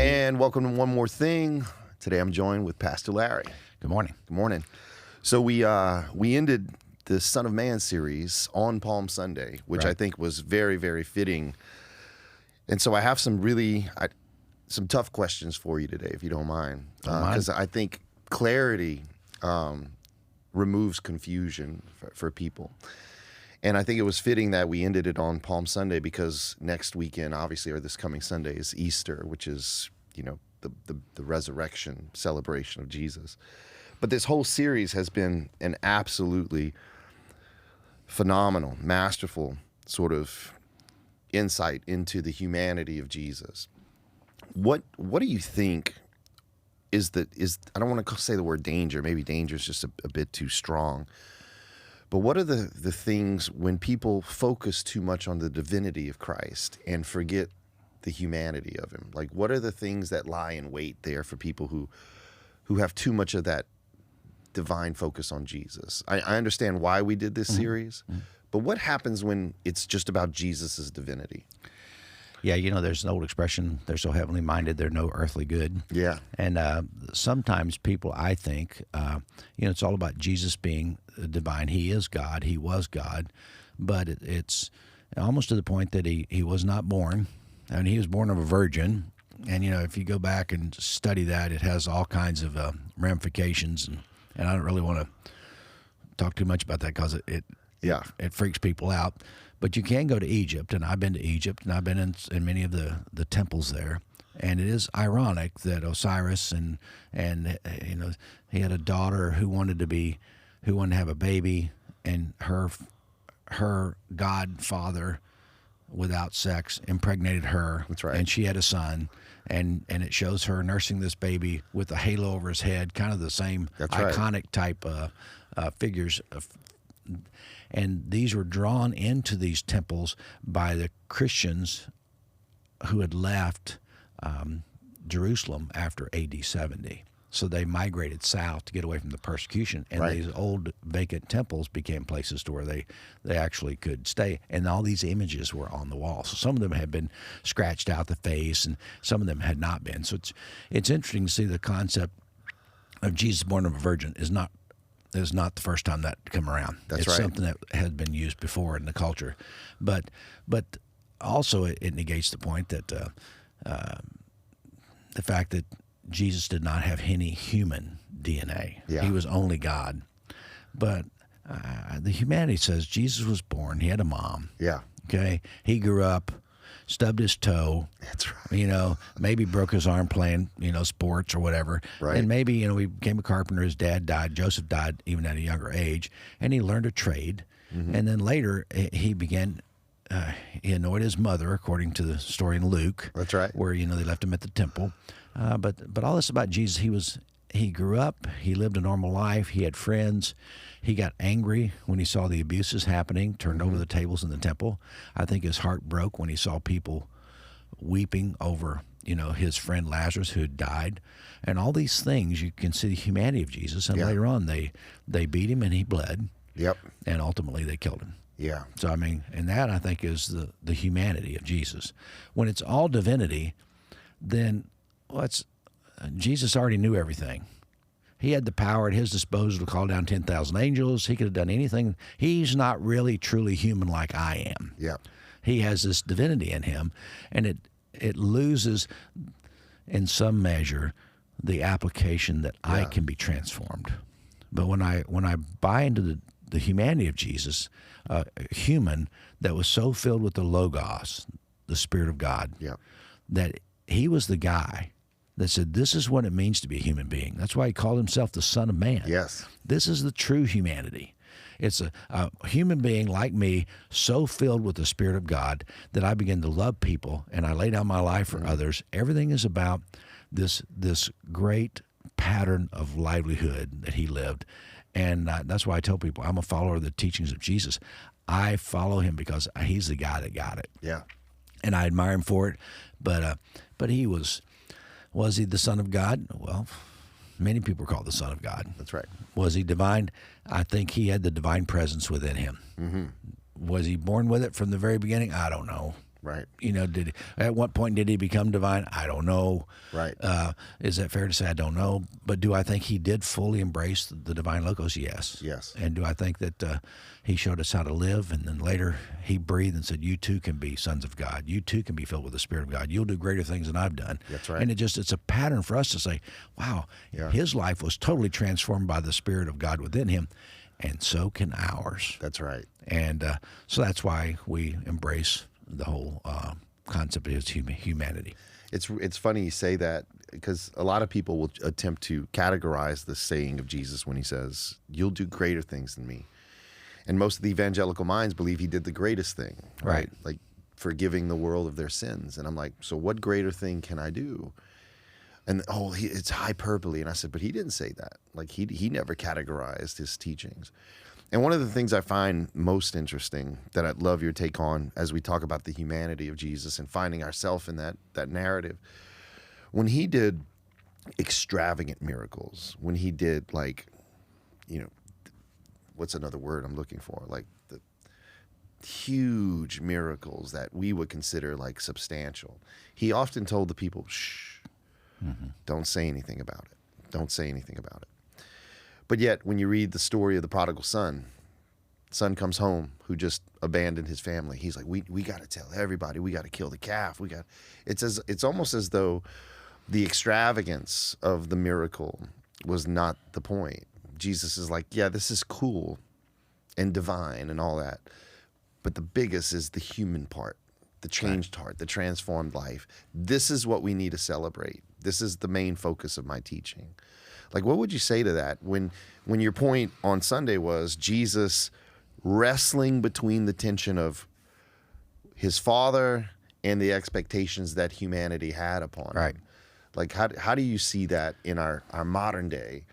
And welcome to One More Thing. Today I'm joined with Pastor Larry. Good morning. Good morning. So we ended the Son of Man series on Palm Sunday, which I think was very, very fitting. And so I have some some tough questions for you today, if you don't mind. Because I think clarity removes confusion for people. And I think it was fitting that we ended it on Palm Sunday because next weekend, obviously, or this coming Sunday, is Easter, which is, the resurrection celebration of Jesus. But this whole series has been an absolutely phenomenal, masterful sort of insight into the humanity of Jesus. What do you think is I don't want to say the word danger. Maybe danger is just a bit too strong. But what are the things when people focus too much on the divinity of Christ and forget the humanity of him? Like, what are the things that lie in wait there for people who have too much of that divine focus on Jesus? I understand why we did this series, but what happens when it's just about Jesus's divinity? Yeah, there's an old expression, they're so heavenly minded, they're no earthly good. Yeah. And sometimes people, I think, it's all about Jesus being divine. He is God. He was God. But it's almost to the point that he was not born. And he was born of a virgin. And, if you go back and study that, it has all kinds of ramifications. And I don't really want to talk too much about that because it freaks people out. But you can go to Egypt, and I've been to Egypt, and I've been in many of the temples there. And it is ironic that Osiris and he had a daughter who wanted to have a baby, and her godfather, without sex, impregnated her. That's right. And she had a son, and it shows her nursing this baby with a halo over his head, kind of the same iconic type figures. And these were drawn into these temples by the Christians who had left Jerusalem after AD 70. So they migrated south to get away from the persecution. And these old vacant temples became places to where they actually could stay. And all these images were on the wall. So some of them had been scratched out the face, and some of them had not been. So it's interesting to see the concept of Jesus born of a virgin is not the first time that come around. It's something that had been used before in the culture, but also it negates the point that the fact that Jesus did not have any human DNA. Yeah. He was only God. But the humanity says Jesus was born. He had a mom. Yeah. Okay. He grew up, stubbed his toe. That's right. Maybe broke his arm playing, sports or whatever. Right. And maybe, he became a carpenter. His dad died. Joseph died even at a younger age. And he learned a trade. Mm-hmm. And then later he began, he annoyed his mother, according to the story in Luke. That's right. Where, they left him at the temple. But all this about Jesus, he grew up, he lived a normal life, he had friends. He got angry when he saw the abuses happening, turned over the tables in the temple. I think his heart broke when he saw people weeping over, his friend Lazarus who had died. And all these things, you can see the humanity of Jesus. And later on, they beat him and he bled. Yep. And ultimately they killed him. Yeah. So, and that I think is the humanity of Jesus. When it's all divinity, then Jesus already knew everything. He had the power at his disposal to call down 10,000 angels. He could have done anything. He's not really truly human like I am. Yeah. He has this divinity in him, and it loses, in some measure, the application that I can be transformed. But when I buy into the humanity of Jesus, a human that was so filled with the Logos, the Spirit of God, that he was the guy that said, this is what it means to be a human being. That's why he called himself the Son of Man. Yes. This is the true humanity. It's a human being like me, so filled with the Spirit of God that I begin to love people and I lay down my life for others. Everything is about this great pattern of livelihood that he lived. And that's why I tell people I'm a follower of the teachings of Jesus. I follow him because he's the guy that got it. Yeah. And I admire him for it. But he was he the Son of God? Well, many people are called the Son of God. That's right. Was he divine? I think he had the divine presence within him. Mm-hmm. Was he born with it from the very beginning? I don't know. Right. At what point did he become divine? I don't know. Right. Is that fair to say? I don't know. But do I think he did fully embrace the divine logos? Yes. Yes. And do I think that he showed us how to live, and then later he breathed and said, "You too can be sons of God. You too can be filled with the Spirit of God. You'll do greater things than I've done." That's right. And it's a pattern for us to say, "Wow, his life was totally transformed by the Spirit of God within him." And so can ours. That's right. And so that's why we embrace the whole concept of his humanity. It's funny you say that, because a lot of people will attempt to categorize the saying of Jesus when he says, "You'll do greater things than me." And most of the evangelical minds believe he did the greatest thing, right? Like forgiving the world of their sins. And I'm like, so what greater thing can I do? And it's hyperbole. And I said, but he didn't say that. Like he never categorized his teachings. And one of the things I find most interesting that I'd love your take on as we talk about the humanity of Jesus and finding ourselves in that narrative, when he did extravagant miracles, when he did what's another word I'm looking for? Like the huge miracles that we would consider like substantial. He often told the people, shh, don't say anything about it. Don't say anything about it. But yet, when you read the story of the prodigal son comes home who just abandoned his family. He's like, we got to tell everybody. We got to kill the calf. It's almost as though the extravagance of the miracle was not the point. Jesus is like, yeah, this is cool and divine and all that. But the biggest is the human part, the changed heart, the transformed life. This is what we need to celebrate. This is the main focus of my teaching. Like, what would you say to that when your point on Sunday was Jesus wrestling between the tension of his Father and the expectations that humanity had upon him? Like, how do you see that in our modern day?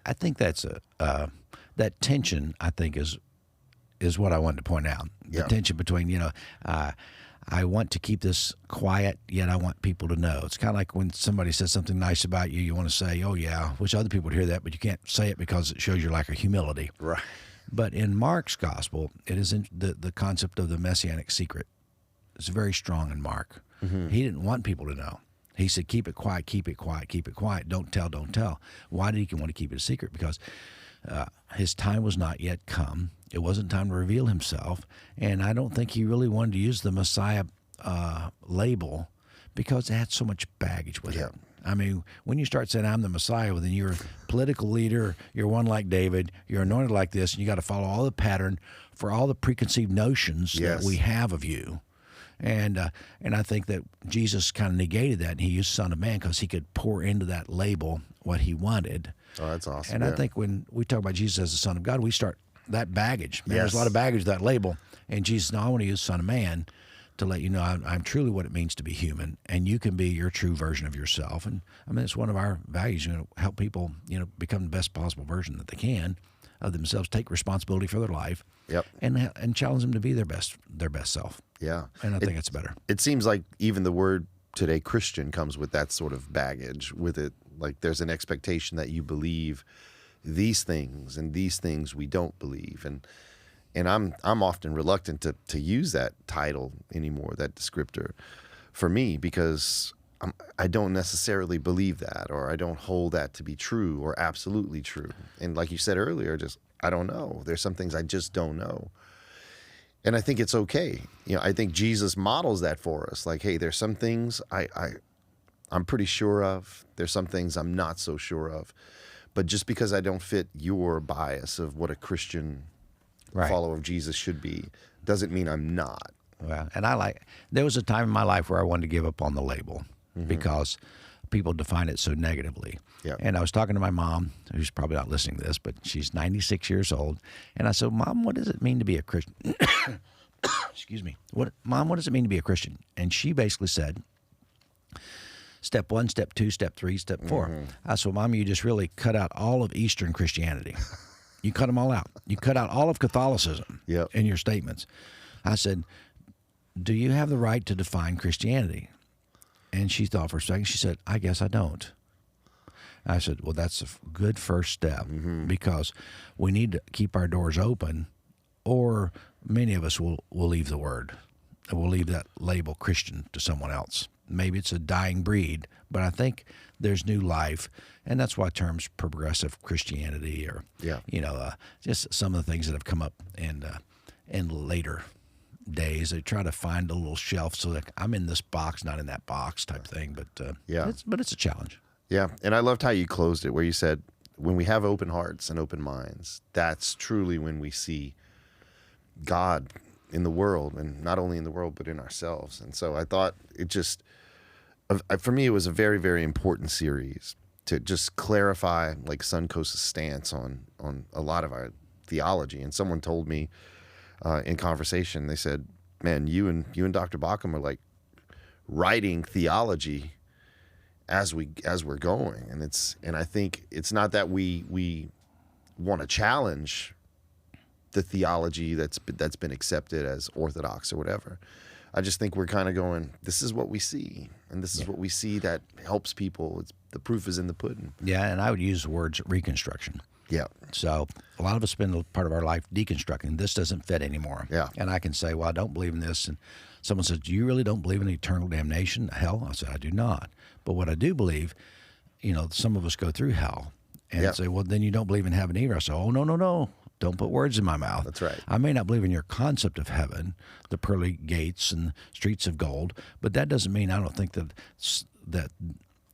I think that's that tension, I think, is what I wanted to point out. The tension between, I want to keep this quiet, yet I want people to know. It's kind of like when somebody says something nice about you, you want to say, oh, yeah, wish other people would hear that, but you can't say it because it shows your lack of humility. Right. But in Mark's gospel, it is the concept of the messianic secret. It's very strong in Mark. Mm-hmm. He didn't want people to know. He said, keep it quiet, keep it quiet, keep it quiet. Don't tell, don't tell. Why did he want to keep it a secret? Because his time was not yet come. It wasn't time to reveal himself. And I don't think he really wanted to use the Messiah label because it had so much baggage with it. I mean, when you start saying, I'm the Messiah, well, then you're a political leader, you're one like David, you're anointed like this, and you got to follow all the pattern for all the preconceived notions that we have of you. And I think that Jesus kind of negated that, and he used Son of Man because he could pour into that label what he wanted. Oh, that's awesome. And I think when we talk about Jesus as the Son of God, we start that baggage. Man, there's a lot of baggage to that label. And Jesus, now I want to use Son of Man to let you know I'm truly what it means to be human, and you can be your true version of yourself. And I mean, it's one of our values, help people, become the best possible version that they can of themselves, take responsibility for their life, and challenge them to be their best self. Yeah. And I think it's better. It seems like even the word today, Christian, comes with that sort of baggage with it. Like there's an expectation that you believe these things, and these things we don't believe. And I'm often reluctant to use that title anymore, that descriptor, for me, because I don't necessarily believe that, or I don't hold that to be true or absolutely true. And like you said earlier, I don't know. There's some things I just don't know. And I think it's okay. I think Jesus models that for us. Like, hey, there's some things I'm pretty sure of. There's some things I'm not so sure of. But just because I don't fit your bias of what a Christian follower of Jesus should be doesn't mean I'm not. Well, and there was a time in my life where I wanted to give up on the label because people define it so negatively. Yep. And I was talking to my mom, who's probably not listening to this, but she's 96 years old. And I said, Mom, what does it mean to be a Christian? Excuse me. Mom, what does it mean to be a Christian? And she basically said, step 1, step 2, step 3, step 4. I said, Mom, you just really cut out all of Eastern Christianity. You cut them all out. You cut out all of Catholicism in your statements. I said, do you have the right to define Christianity? And she thought for a second. She said, I guess I don't. I said, well, that's a good first step because we need to keep our doors open, or many of us will leave the Word. we'll leave that label Christian to someone else. Maybe it's a dying breed, but I think there's new life, and that's why terms progressive Christianity or just some of the things that have come up in later days. They try to find a little shelf so that I'm in this box, not in that box type thing. But it's a challenge. Yeah, and I loved how you closed it, where you said, when we have open hearts and open minds, that's truly when we see God in the world, and not only in the world, but in ourselves. And so I thought it just, for me, it was a very, very important series to just clarify like Suncoast's stance on a lot of our theology. And someone told me in conversation, they said, man, you and Dr. Baucom are like writing theology as we're going. And I think it's not that we want to challenge the theology that's been accepted as orthodox or whatever. I just think we're kind of going, this is what we see, and this is what we see that helps people. The proof is in the pudding. Yeah, and I would use the words reconstruction. Yeah. So a lot of us spend a part of our life deconstructing. This doesn't fit anymore. Yeah. And I can say, well, I don't believe in this. And someone says, do you really don't believe in eternal damnation, hell? I said, I do not. But what I do believe, some of us go through hell. And say, well, then you don't believe in heaven either. I say, oh, no. Don't put words in my mouth. That's right. I may not believe in your concept of heaven, the pearly gates and streets of gold, but that doesn't mean I don't think that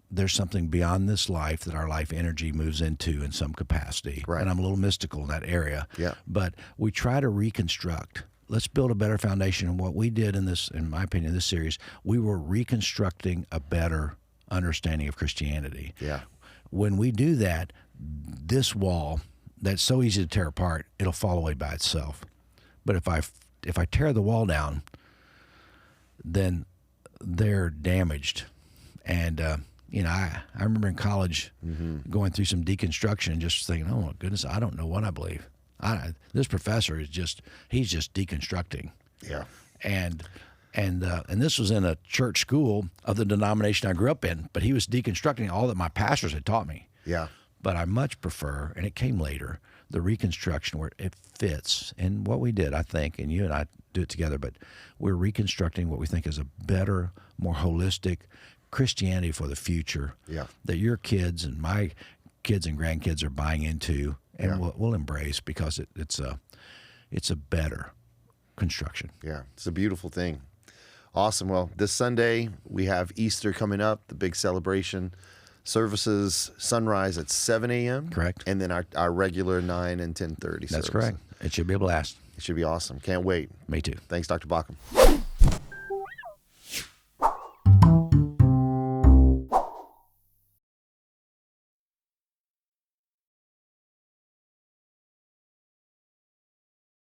there's something beyond this life that our life energy moves into in some capacity. Right. And I'm a little mystical in that area. Yeah. But we try to reconstruct. Let's build a better foundation. And what we did in my opinion, this series, we were reconstructing a better understanding of Christianity. Yeah. When we do that, this wall that's so easy to tear apart, it'll fall away by itself. But if I tear the wall down, then they're damaged. And I remember in college going through some deconstruction and just thinking, oh my goodness, I don't know what I believe. This professor he's just deconstructing. Yeah. And this was in a church school of the denomination I grew up in, but he was deconstructing all that my pastors had taught me. Yeah. But I much prefer, and it came later, the reconstruction where it fits. And what we did, I think, and you and I do it together, but we're reconstructing what we think is a better, more holistic Christianity for the future that your kids and my kids and grandkids are buying into and we'll embrace, because it's a better construction. Yeah, it's a beautiful thing. Awesome. Well, this Sunday we have Easter coming up, the big celebration. Services sunrise at 7 a.m. Correct. And then our regular 9 and 10:30 services. That's correct. It should be a blast. It should be awesome. Can't wait. Me too. Thanks, Dr. Baucom.